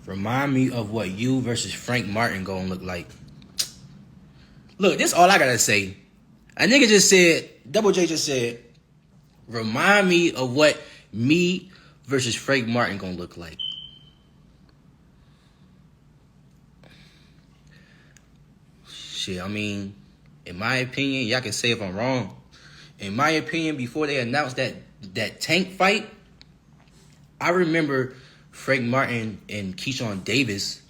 Remind me of what you versus Frank Martin gonna look like. Look, this is all I gotta say. A nigga just said, Double J just said, remind me of what me versus Frank Martin gonna look like. Shit, I mean, in my opinion, y'all can say if I'm wrong. In my opinion, before they announced that Tank fight, I remember Frank Martin and Keyshawn Davis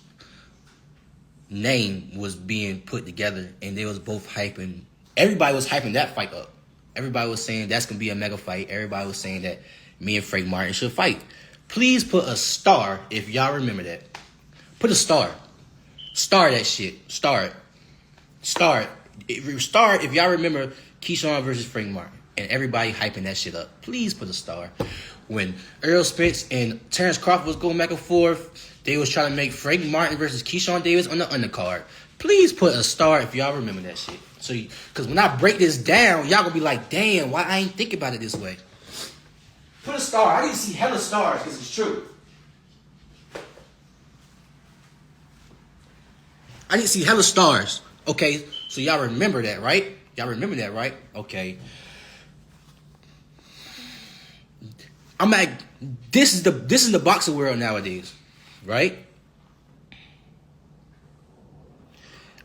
name was being put together, and they was both hyping. Everybody was hyping that fight up. Everybody was saying that's gonna be a mega fight. Everybody was saying that me and Frank Martin should fight. Please put a star if y'all remember that. Put a star. Star that shit. Star it. Star it. Star it if y'all remember Keyshawn versus Frank Martin. And everybody hyping that shit up. Please put a star. When Earl Spence and Terrence Crawford was going back and forth, they was trying to make Frank Martin versus Keyshawn Davis on the undercard. Please put a star if y'all remember that shit. So, because when I break this down, y'all gonna be like, damn, why I ain't think about it this way? Put a star. I need to see hella stars because it's true. I need to see hella stars. Okay, so y'all remember that, right? Y'all remember that, right? Okay. I'm at this is the boxing world nowadays, right?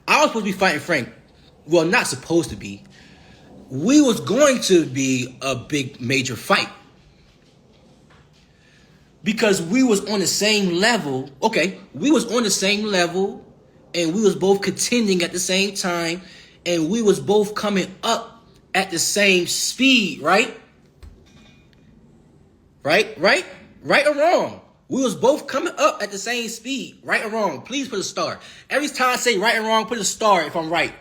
I was supposed to be fighting Frank. Well, not supposed to be. We was going to be a big major fight. Because we was on the same level. Okay, we was on the same level, and we was both contending at the same time, and we was both coming up at the same speed, right? Right or wrong? We was both coming up at the same speed, right or wrong? Please put a star. Every time I say right and wrong, put a star if I'm right.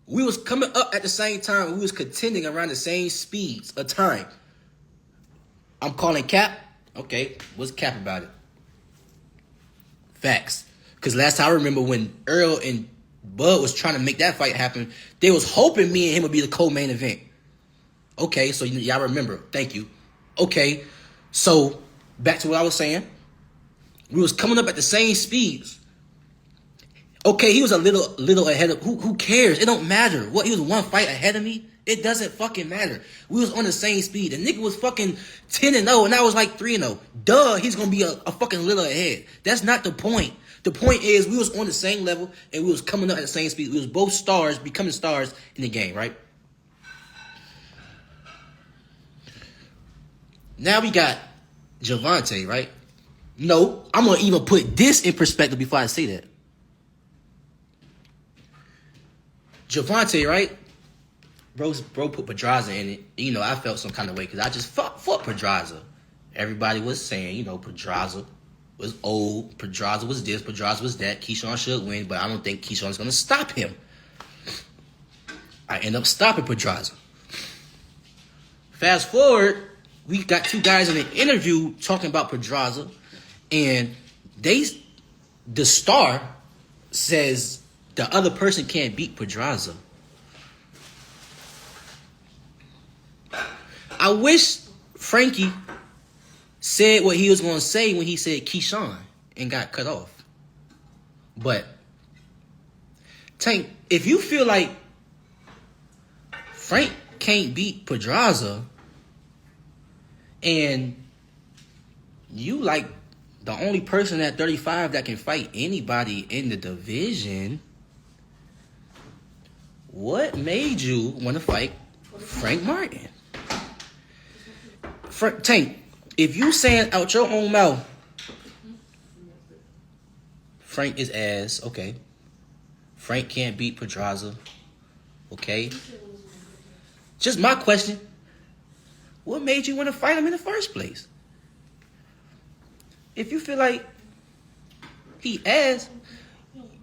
We was coming up at the same time. We was contending around the same speeds of time. I'm calling cap. Okay, what's cap about it? Facts. Because last time I remember when Earl and Bud was trying to make that fight happen, they was hoping me and him would be the co-main event. Okay, so y'all remember. Thank you. Okay, so back to what I was saying. We was coming up at the same speeds. Okay, he was a little ahead of... Who cares? It don't matter. What, he was one fight ahead of me? It doesn't fucking matter. We was on the same speed. The nigga was fucking 10-0, and I was like 3-0. Duh, he's gonna be a fucking little ahead. That's not the point. The point is we was on the same level, and we was coming up at the same speed. We was both stars, becoming stars in the game, right? Now we got Gervonta, right? No, I'm gonna even put this in perspective before I say that. Gervonta, right? Bro put Pedraza in it. You know, I felt some kind of way because I just fought Pedraza. Everybody was saying, you know, Pedraza was old. Pedraza was this. Pedraza was that. Keyshawn should win, but I don't think Keyshawn's going to stop him. I end up stopping Pedraza. Fast forward, we got two guys in an interview talking about Pedraza, and the star says the other person can't beat Pedraza. I wish Frankie said what he was going to say when he said Keyshawn and got cut off. But, Tank, if you feel like Frank can't beat Pedraza and you like the only person at 35 that can fight anybody in the division, what made you want to fight Frank Martin? Tank, if you saying out your own mouth, Frank is ass, okay. Frank can't beat Pedraza, okay. Just my question, what made you want to fight him in the first place? If you feel like he ass,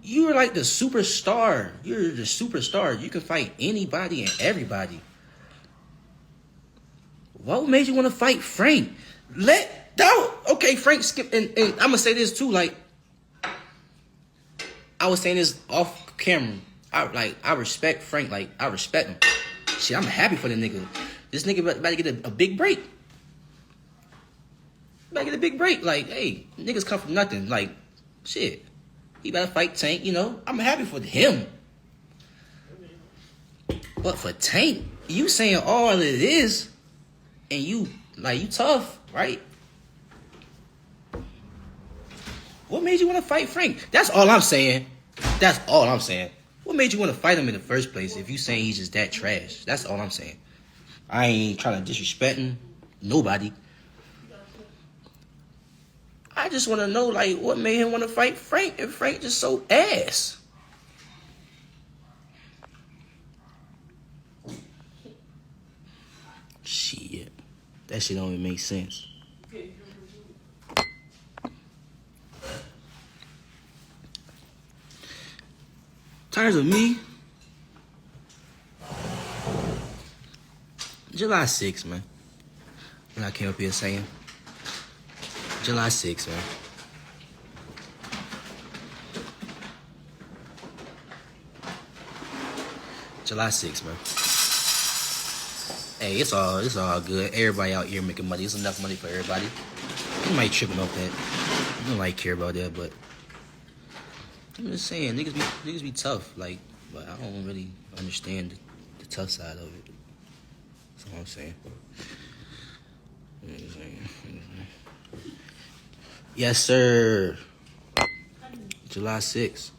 you're like the superstar. You're the superstar. You can fight anybody and everybody. What made you want to fight Frank? Okay, Frank skipped, and I'm going to say this too, like, I was saying this off camera. I respect Frank, like, I respect him. Shit, I'm happy for the nigga. This nigga about to get a big break. Back at the big break. Like, hey, niggas come from nothing. Like, shit. He better fight Tank, you know. I'm happy for him. But for Tank, you saying all it is, and you tough, right? What made you want to fight Frank? That's all I'm saying. That's all I'm saying. What made you want to fight him in the first place if you saying he's just that trash? That's all I'm saying. I ain't trying to disrespect him. Nobody. I just want to know, like, what made him want to fight Frank if Frank just so ass? Shit. That shit don't even make sense. In terms of me, July 6th, man. When I came up here saying, July 6th, man. July 6th, man. Hey, it's all good. Everybody out here making money. It's enough money for everybody. You might tripping off that. I don't like care about that, but I'm just saying, niggas be tough. Like, but I don't really understand the tough side of it. That's all I'm saying. Yes, sir. July 6th.